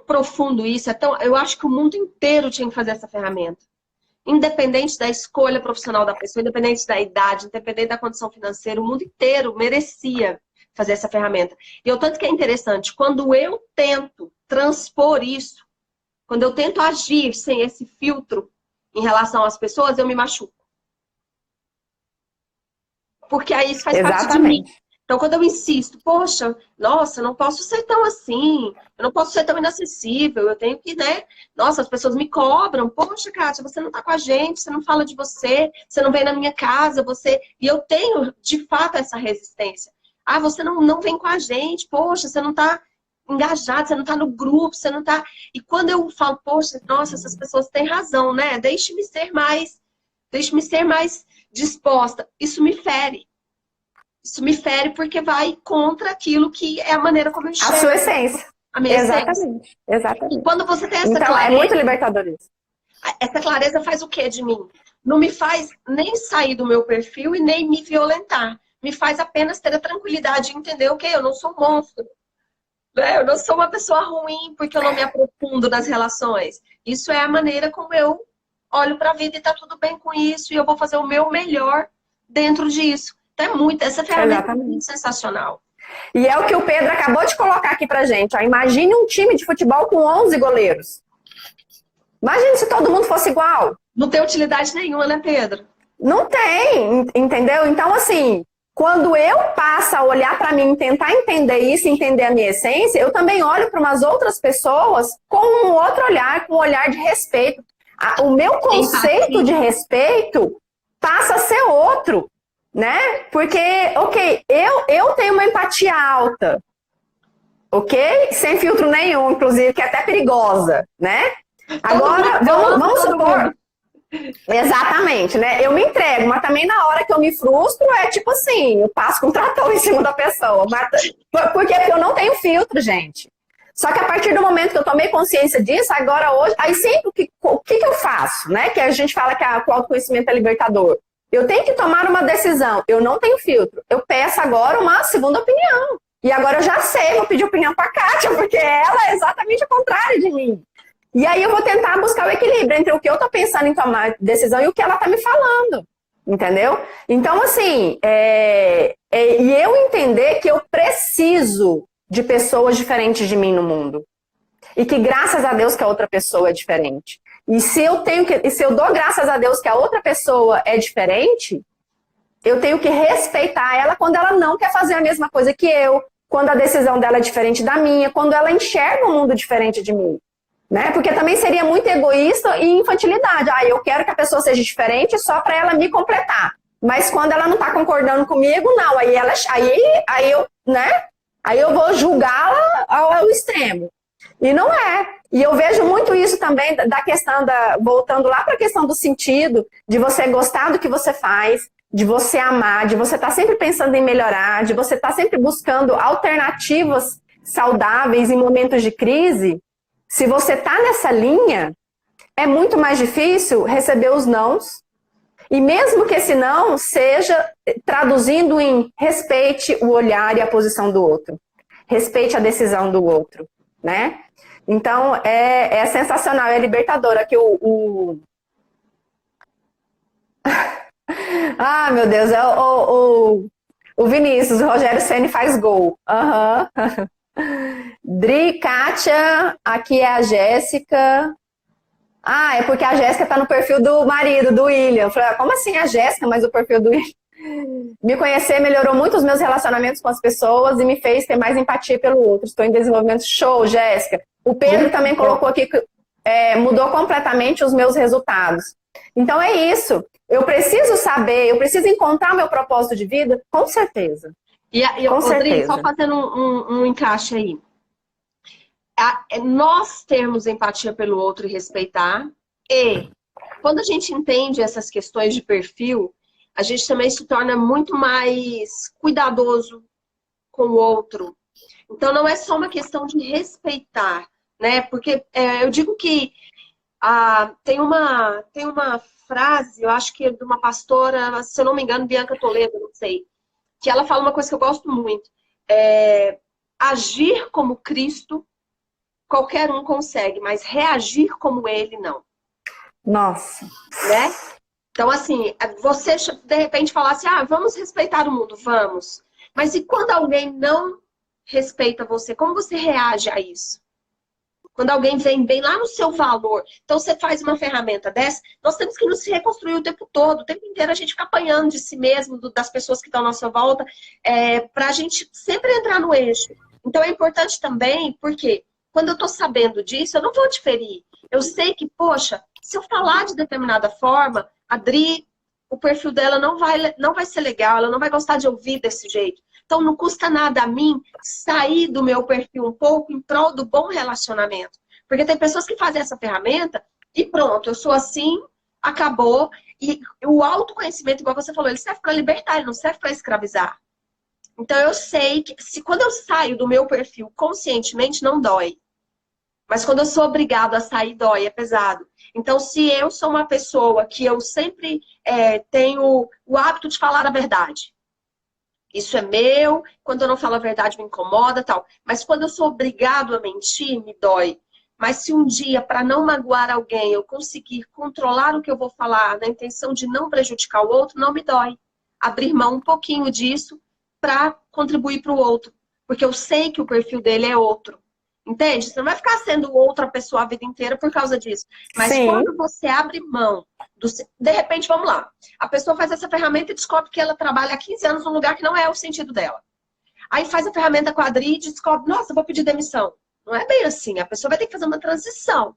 profundo isso, eu acho que o mundo inteiro tinha que fazer essa ferramenta. Independente da escolha profissional da pessoa, independente da idade, independente da condição financeira, o mundo inteiro merecia fazer essa ferramenta. E o tanto que é interessante, quando eu tento transpor isso, quando eu tento agir sem esse filtro em relação às pessoas, eu me machuco. Porque aí isso faz parte de mim. Então, quando eu insisto, poxa, nossa, eu não posso ser tão assim, eu não posso ser tão inacessível, eu tenho que, né? Nossa, as pessoas me cobram, poxa, Kátia, você não tá com a gente, você não fala de você não vem na minha casa, você... E eu tenho, de fato, essa resistência. Ah, você não vem com a gente, poxa, você não tá engajado, você não tá no grupo, você não tá... E quando eu falo, poxa, nossa, essas pessoas têm razão, né? Deixe-me ser mais disposta. Isso me fere. Isso me fere porque vai contra aquilo que é a maneira como eu enxergo. A sua essência. A minha Exatamente. essência. Exatamente. E quando você tem essa então, clareza... é muito libertador isso. Essa clareza faz o quê de mim? Não me faz nem sair do meu perfil e nem me violentar. Me faz apenas ter a tranquilidade de entender, ok, eu não sou um monstro. Eu não sou uma pessoa ruim porque eu não me aprofundo nas relações. Isso é a maneira como eu olho para a vida e tá tudo bem com isso. E eu vou fazer o meu melhor dentro disso. Então essa ferramenta é muito sensacional. E é o que o Pedro acabou de colocar aqui pra gente. Ó. Imagine um time de futebol com 11 goleiros. Imagine se todo mundo fosse igual. Não tem utilidade nenhuma, né, Pedro? Não tem, entendeu? Então, assim, quando eu passo a olhar pra mim, tentar entender isso, entender a minha essência, eu também olho para umas outras pessoas com um outro olhar, com um olhar de respeito. O meu conceito de respeito passa a ser outro. Né? Porque, ok, eu tenho uma empatia alta, ok? Sem filtro nenhum, inclusive, que é até perigosa, né? Agora, vamos supor... Exatamente, né? Eu me entrego, mas também na hora que eu me frustro, é tipo assim, eu passo com um trator em cima da pessoa. Mas, por quê? Porque eu não tenho filtro, gente. Só que a partir do momento que eu tomei consciência disso, agora hoje... Aí sempre, o que eu faço, né? Que a gente fala que o autoconhecimento é libertador. Eu tenho que tomar uma decisão. Eu não tenho filtro. Eu peço agora uma segunda opinião. E agora eu já sei, vou pedir opinião para a Kátia, porque ela é exatamente o contrário de mim. E aí eu vou tentar buscar o equilíbrio entre o que eu estou pensando em tomar decisão e o que ela está me falando. Entendeu? Então, assim, e eu entender que eu preciso de pessoas diferentes de mim no mundo. E que graças a Deus que a outra pessoa é diferente. E se eu dou graças a Deus que a outra pessoa é diferente, eu tenho que respeitar ela quando ela não quer fazer a mesma coisa que eu, quando a decisão dela é diferente da minha, quando ela enxerga um mundo diferente de mim. Né? Porque também seria muito egoísta e infantilidade. Eu quero que a pessoa seja diferente só para ela me completar. Mas quando ela não está concordando comigo, não. Aí eu vou julgá-la ao extremo. E não é. E eu vejo muito isso também da questão voltando lá para a questão do sentido, de você gostar do que você faz, de você amar, de você estar sempre pensando em melhorar, de você estar sempre buscando alternativas saudáveis em momentos de crise. Se você está nessa linha, é muito mais difícil receber os nãos. E mesmo que esse não seja traduzindo em respeite o olhar e a posição do outro. Respeite a decisão do outro, né? Então, é sensacional, é libertador. Aqui Ah, meu Deus, é o Vinícius, o Rogério Ceni faz gol. Uhum. Dri, Kátia, aqui é a Jéssica. Ah, é porque a Jéssica tá no perfil do marido, do William. Eu falei, como assim a Jéssica, mas o perfil do William? Me conhecer melhorou muito os meus relacionamentos com as pessoas e me fez ter mais empatia pelo outro. Estou em desenvolvimento. Show, Jéssica. O Pedro também colocou aqui que mudou completamente os meus resultados. Então é isso. Eu preciso saber, eu preciso encontrar meu propósito de vida, com certeza. Com certeza. Só fazendo um encaixe aí. Nós termos empatia pelo outro e respeitar. E quando a gente entende essas questões de perfil, a gente também se torna muito mais cuidadoso com o outro. Então não é só uma questão de respeitar, né? Porque eu digo que tem uma frase, eu acho que é de uma pastora, se eu não me engano, Bianca Toledo, não sei, que ela fala uma coisa que eu gosto muito. Agir como Cristo, qualquer um consegue, mas reagir como ele, não. Nossa. Né? Então, assim, você de repente falar assim, vamos respeitar o mundo, vamos. Mas e quando alguém não respeita você, como você reage a isso? Quando alguém vem bem lá no seu valor, então você faz uma ferramenta dessa, nós temos que nos reconstruir o tempo todo, o tempo inteiro a gente fica apanhando de si mesmo, das pessoas que estão à nossa volta, para a gente sempre entrar no eixo. Então é importante também, porque quando eu estou sabendo disso, eu não vou te ferir. Eu sei que, poxa, se eu falar de determinada forma, a Dri, o perfil dela não vai ser legal, ela não vai gostar de ouvir desse jeito. Então não custa nada a mim sair do meu perfil um pouco em prol do bom relacionamento. Porque tem pessoas que fazem essa ferramenta e pronto, eu sou assim, acabou. E o autoconhecimento, igual você falou, ele serve para libertar, ele não serve para escravizar. Então eu sei que quando eu saio do meu perfil conscientemente, não dói. Mas quando eu sou obrigado a sair, dói, é pesado. Então, se eu sou uma pessoa que eu sempre tenho o hábito de falar a verdade, isso é meu, quando eu não falo a verdade me incomoda, tal. Mas quando eu sou obrigado a mentir, me dói. Mas se um dia, para não magoar alguém, eu conseguir controlar o que eu vou falar, na intenção de não prejudicar o outro, não me dói. Abrir mão um pouquinho disso para contribuir para o outro. Porque eu sei que o perfil dele é outro. Entende? Você não vai ficar sendo outra pessoa a vida inteira por causa disso. Mas sim, quando você abre mão, de repente, vamos lá, a pessoa faz essa ferramenta e descobre que ela trabalha há 15 anos num lugar que não é o sentido dela. Aí faz a ferramenta com a Adri e descobre, nossa, vou pedir demissão. Não é bem assim, a pessoa vai ter que fazer uma transição.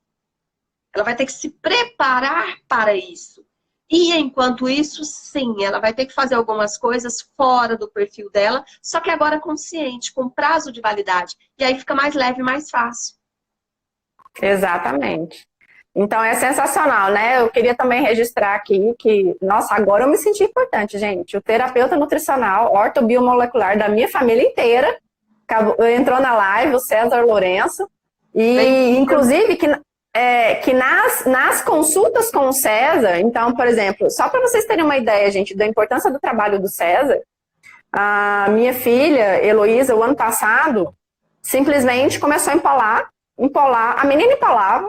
Ela vai ter que se preparar para isso. E enquanto isso, sim, ela vai ter que fazer algumas coisas fora do perfil dela, só que agora consciente, com prazo de validade. E aí fica mais leve e mais fácil. Exatamente. Então é sensacional, né? Eu queria também registrar aqui que, nossa, agora eu me senti importante, gente. O terapeuta nutricional, ortobiomolecular da minha família inteira entrou na live, o César Lourenço, e inclusive que nas consultas com o César, então, por exemplo, só para vocês terem uma ideia, gente, da importância do trabalho do César, a minha filha, Heloísa, o ano passado, simplesmente começou a empolar, a menina empolava.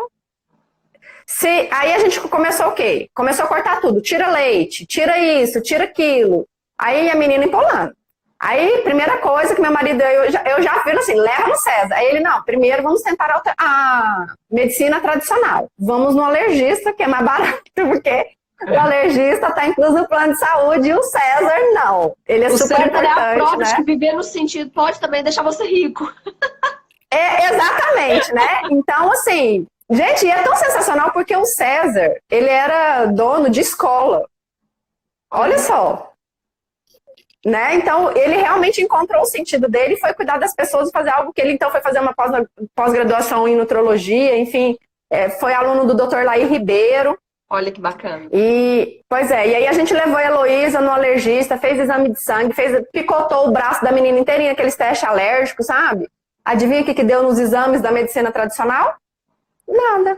Aí a gente começou o quê? Começou a cortar tudo, tira leite, tira isso, tira aquilo. Aí a menina empolando. Aí, primeira coisa que meu marido, eu já vi assim, leva no César. Aí ele, não, primeiro vamos tentar a medicina tradicional. Vamos no alergista, que é mais barato, porque o alergista está incluso no plano de saúde e o César não. Ele é super importante, é a prova, né? De que viver no sentido pode também deixar você rico. Exatamente, né? Então, assim, gente, é tão sensacional porque o César, ele era dono de escola. Olha só. né? Então, ele realmente encontrou o sentido dele e foi cuidar das pessoas e fazer algo que ele, então, foi fazer uma pós-graduação em nutrologia, enfim, foi aluno do Dr. Laí Ribeiro. Olha que bacana. Pois é, e aí a gente levou a Heloísa no alergista, fez exame de sangue, picotou o braço da menina inteirinha, aqueles testes alérgicos, sabe? Adivinha o que deu nos exames da medicina tradicional? Nada.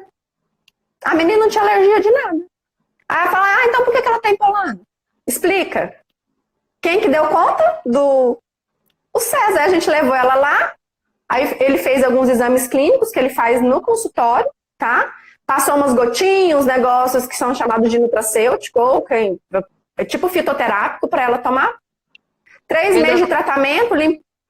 A menina não tinha alergia de nada. Aí ela fala, então por que ela tá empolando? Explica. Quem que deu conta? O César. A gente levou ela lá, aí ele fez alguns exames clínicos que ele faz no consultório, tá? Passou umas gotinhas, uns negócios que são chamados de nutracêutico, ou tipo fitoterápico para ela tomar. 3 meses de tratamento,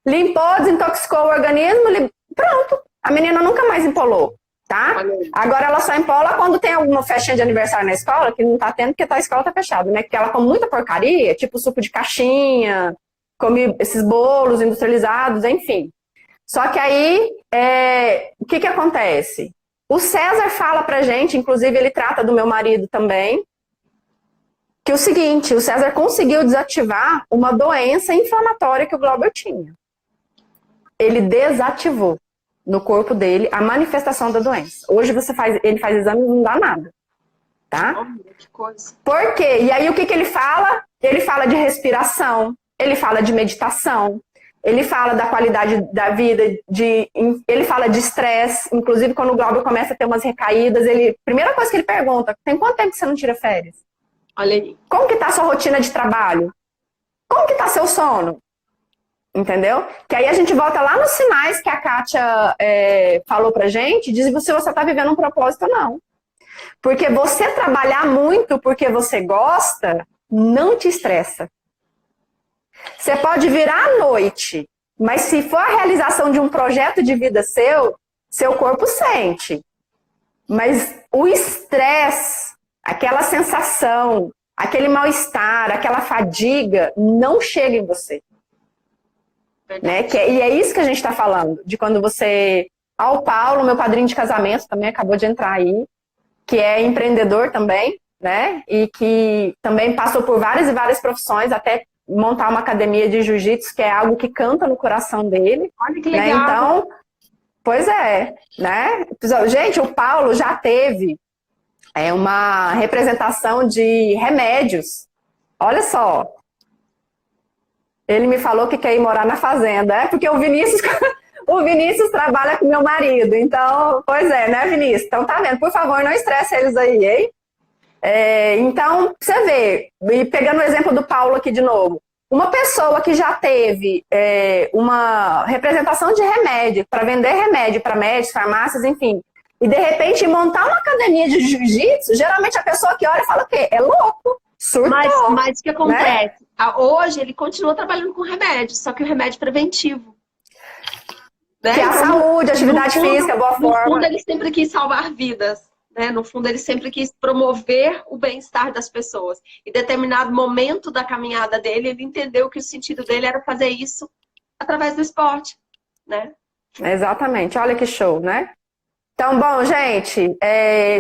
limpou, desintoxicou o organismo, pronto. A menina nunca mais empolou, tá? Agora ela só empola quando tem alguma festinha de aniversário na escola, que não tá tendo porque a escola tá fechada, né? Porque ela come muita porcaria, tipo suco de caixinha, come esses bolos industrializados, enfim. Só que aí, o que acontece? O César fala pra gente, inclusive ele trata do meu marido também, que é o seguinte, o César conseguiu desativar uma doença inflamatória que o Glauber tinha. Ele desativou no corpo dele a manifestação da doença. Hoje ele faz exame e não dá nada, tá? Que coisa. Por quê? E aí o que ele fala? Ele fala de respiração, ele fala de meditação, ele fala da qualidade da vida, ele fala de estresse, inclusive quando o Glauber começa a ter umas recaídas, primeira coisa que ele pergunta, tem quanto tempo que você não tira férias? Olha aí. Como que tá a sua rotina de trabalho? Como que tá seu sono? Entendeu? Que aí a gente volta lá nos sinais que a Kátia falou pra gente, diz se você tá vivendo um propósito ou não. Porque você trabalhar muito porque você gosta, não te estressa. Você pode virar à noite, mas se for a realização de um projeto de vida seu corpo sente. Mas o estresse, aquela sensação, aquele mal-estar, aquela fadiga, não chega em você. Né? E é isso que a gente está falando, de quando você... O Paulo, meu padrinho de casamento, também acabou de entrar aí, que é empreendedor também, né? E que também passou por várias e várias profissões, até montar uma academia de jiu-jitsu, que é algo que canta no coração dele. Olha que né? legal. Então, pois é, né? Gente, o Paulo já teve uma representação de remédios. Olha só. Ele me falou que quer ir morar na fazenda. Porque o Vinícius trabalha com meu marido. Então, pois é, né, Vinícius? Então, tá vendo? Por favor, não estresse eles aí, hein? Então, você vê, e pegando o exemplo do Paulo aqui de novo, uma pessoa que já teve uma representação de remédio, para vender remédio para médicos, farmácias, enfim, e de repente montar uma academia de jiu-jitsu, geralmente a pessoa que olha fala o quê? É louco, surtou. Mas o que acontece? Né? Hoje ele continua trabalhando com remédio, só que o remédio preventivo. Né? Que é a saúde, atividade física, boa forma. No fundo, ele sempre quis salvar vidas. Né? No fundo, ele sempre quis promover o bem-estar das pessoas. Em determinado momento da caminhada dele, ele entendeu que o sentido dele era fazer isso através do esporte. Né? Exatamente. Olha que show, né? Então, bom, gente,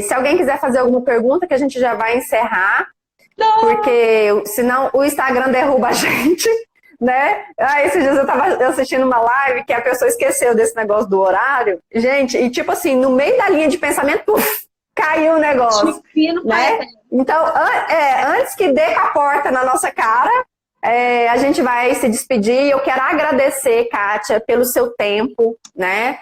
se alguém quiser fazer alguma pergunta, que a gente já vai encerrar. Não. Porque senão o Instagram derruba a gente. Né? Esses dias eu tava assistindo uma live que a pessoa esqueceu desse negócio do horário. Gente, e tipo assim, no meio da linha de pensamento, puf, caiu o negócio. Né? Então, antes que dê a porta na nossa cara, a gente vai se despedir. Eu quero agradecer, Kátia, pelo seu tempo, né?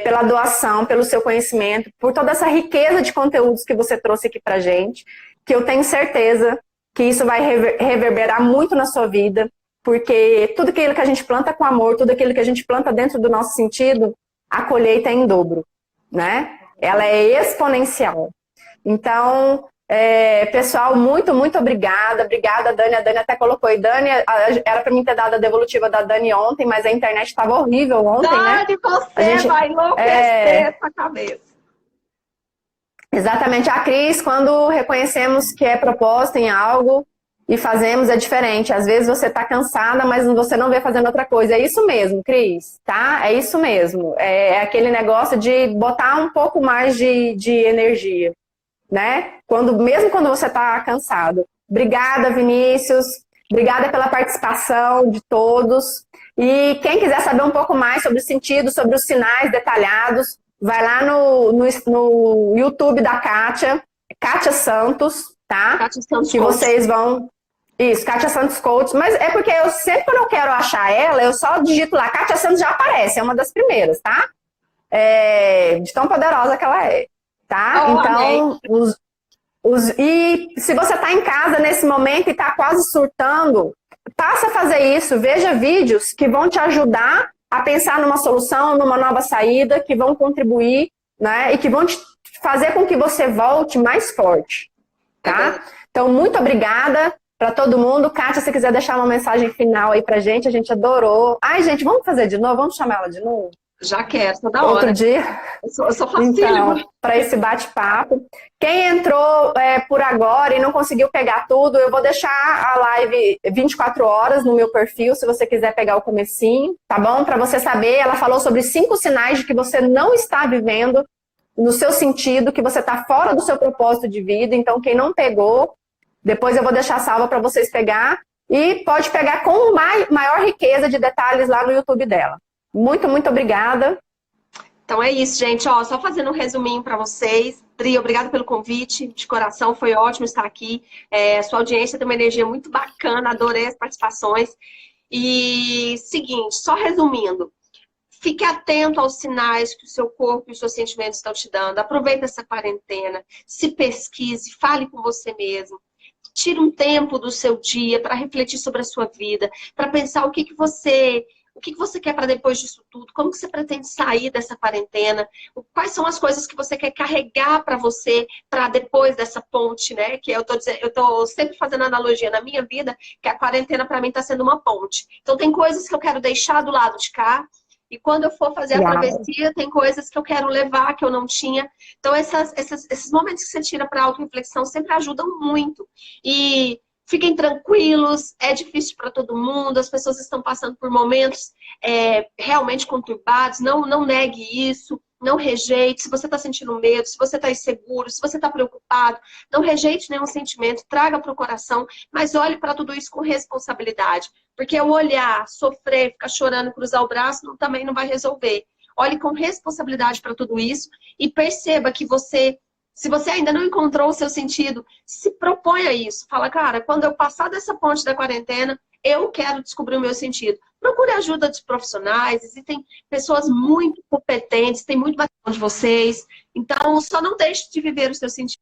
Pela doação, pelo seu conhecimento, por toda essa riqueza de conteúdos que você trouxe aqui pra gente, que eu tenho certeza que isso vai reverberar muito na sua vida. Porque tudo aquilo que a gente planta com amor, tudo aquilo que a gente planta dentro do nosso sentido, a colheita é em dobro, né? Ela é exponencial. Então, pessoal, muito, muito obrigada. Obrigada, Dani. A Dani até colocou aí. Dani, era para mim ter dado a devolutiva da Dani ontem, mas a internet estava horrível ontem, né? Dani, você vai enlouquecer essa cabeça. Exatamente. A Cris, quando reconhecemos que é propósito em algo, e fazemos, é diferente. Às vezes você tá cansada, mas você não vê fazendo outra coisa. É isso mesmo, Cris, tá? É isso mesmo. É aquele negócio de botar um pouco mais de energia, né? Mesmo quando você tá cansado. Obrigada, Vinícius. Obrigada pela participação de todos. E quem quiser saber um pouco mais sobre o sentido, sobre os sinais detalhados, vai lá no YouTube da Kátia, Kátia Santos, tá? Kátia Santos que Coach. Vocês vão... Isso, Kátia Santos Coach. Mas é porque eu sempre, quando eu quero achar ela, eu só digito lá. Kátia Santos já aparece, é uma das primeiras, tá? De tão poderosa que ela é, tá? Então, e se você está em casa nesse momento e está quase surtando, passa a fazer isso. Veja vídeos que vão te ajudar a pensar numa solução, numa nova saída, que vão contribuir, né? E que vão te fazer com que você volte mais forte, tá? Então, muito obrigada para todo mundo. Kátia, se quiser deixar uma mensagem final aí pra gente, a gente adorou. Ai, gente, vamos fazer de novo? Vamos chamar ela de novo? Já quero, toda hora. Outro dia. Eu sou facílima. Então, para esse bate-papo. Quem entrou por agora e não conseguiu pegar tudo, eu vou deixar a live 24 horas no meu perfil, se você quiser pegar o comecinho, tá bom? Para você saber, ela falou sobre 5 sinais de que você não está vivendo no seu sentido, que você está fora do seu propósito de vida. Então, quem não pegou, depois eu vou deixar salva para vocês pegar. E pode pegar com maior riqueza de detalhes lá no YouTube dela. Muito, muito obrigada. Então é isso, gente. Ó, só fazendo um resuminho para vocês. Dri, obrigada pelo convite. De coração, foi ótimo estar aqui. Sua audiência tem uma energia muito bacana. Adorei as participações. E seguinte, só resumindo. Fique atento aos sinais que o seu corpo e os seus sentimentos estão te dando. Aproveite essa quarentena. Se pesquise, fale com você mesmo. Tire um tempo do seu dia para refletir sobre a sua vida, para pensar o que você quer para depois disso tudo, como que você pretende sair dessa quarentena, quais são as coisas que você quer carregar para você, para depois dessa ponte, né? Que eu tô sempre fazendo analogia na minha vida, que a quarentena para mim está sendo uma ponte. Então tem coisas que eu quero deixar do lado de cá, e quando eu for fazer a travessia, tem coisas que eu quero levar, que eu não tinha. Então, esses momentos que você tira para auto-reflexão sempre ajudam muito. E fiquem tranquilos, é difícil para todo mundo, as pessoas estão passando por momentos realmente conturbados, não negue isso. Não rejeite, se você está sentindo medo, se você está inseguro, se você está preocupado, não rejeite nenhum sentimento, traga para o coração, mas olhe para tudo isso com responsabilidade. Porque o olhar, sofrer, ficar chorando, cruzar o braço, também não vai resolver. Olhe com responsabilidade para tudo isso e perceba que se você ainda não encontrou o seu sentido, se proponha isso. Fala, cara, quando eu passar dessa ponte da quarentena, eu quero descobrir o meu sentido. Procure a ajuda dos profissionais, existem pessoas muito competentes, tem muito mais de vocês. Então, só não deixe de viver o seu sentido,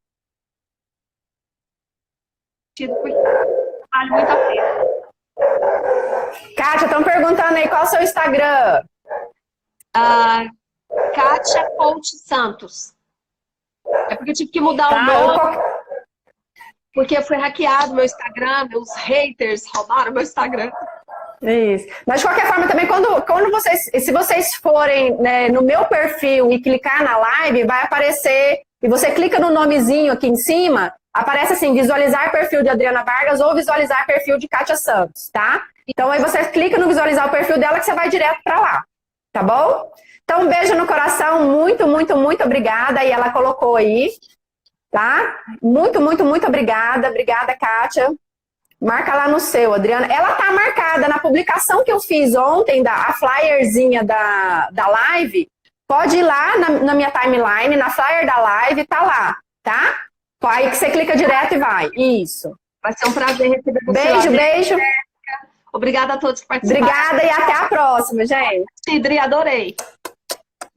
porque vale muito a pena. Kátia, estão perguntando aí qual é o seu Instagram. Kátia Coach Santos. É porque eu tive que mudar o nome. Porque foi hackeado meu Instagram, meus haters roubaram meu Instagram. Isso. Mas de qualquer forma também, se vocês forem, né, no meu perfil e clicar na live, vai aparecer, e você clica no nomezinho aqui em cima, aparece assim, visualizar perfil de Adriana Vargas ou visualizar perfil de Kátia Santos, tá? Então aí você clica no visualizar o perfil dela que você vai direto pra lá, tá bom? Então um beijo no coração, muito, muito, muito obrigada, e ela colocou aí, tá? Muito, muito, muito obrigada. Obrigada, Kátia. Marca lá no seu, Adriana. Ela tá marcada na publicação que eu fiz ontem, a flyerzinha da live. Pode ir lá na minha timeline, na flyer da live, tá lá, tá? Aí que você clica direto e vai. Isso. Vai ser um prazer receber você. Beijo, beijo. Obrigada a todos que participaram. Obrigada e até a próxima, gente. Adri, adorei.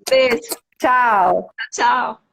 Beijo. Tchau. Tchau.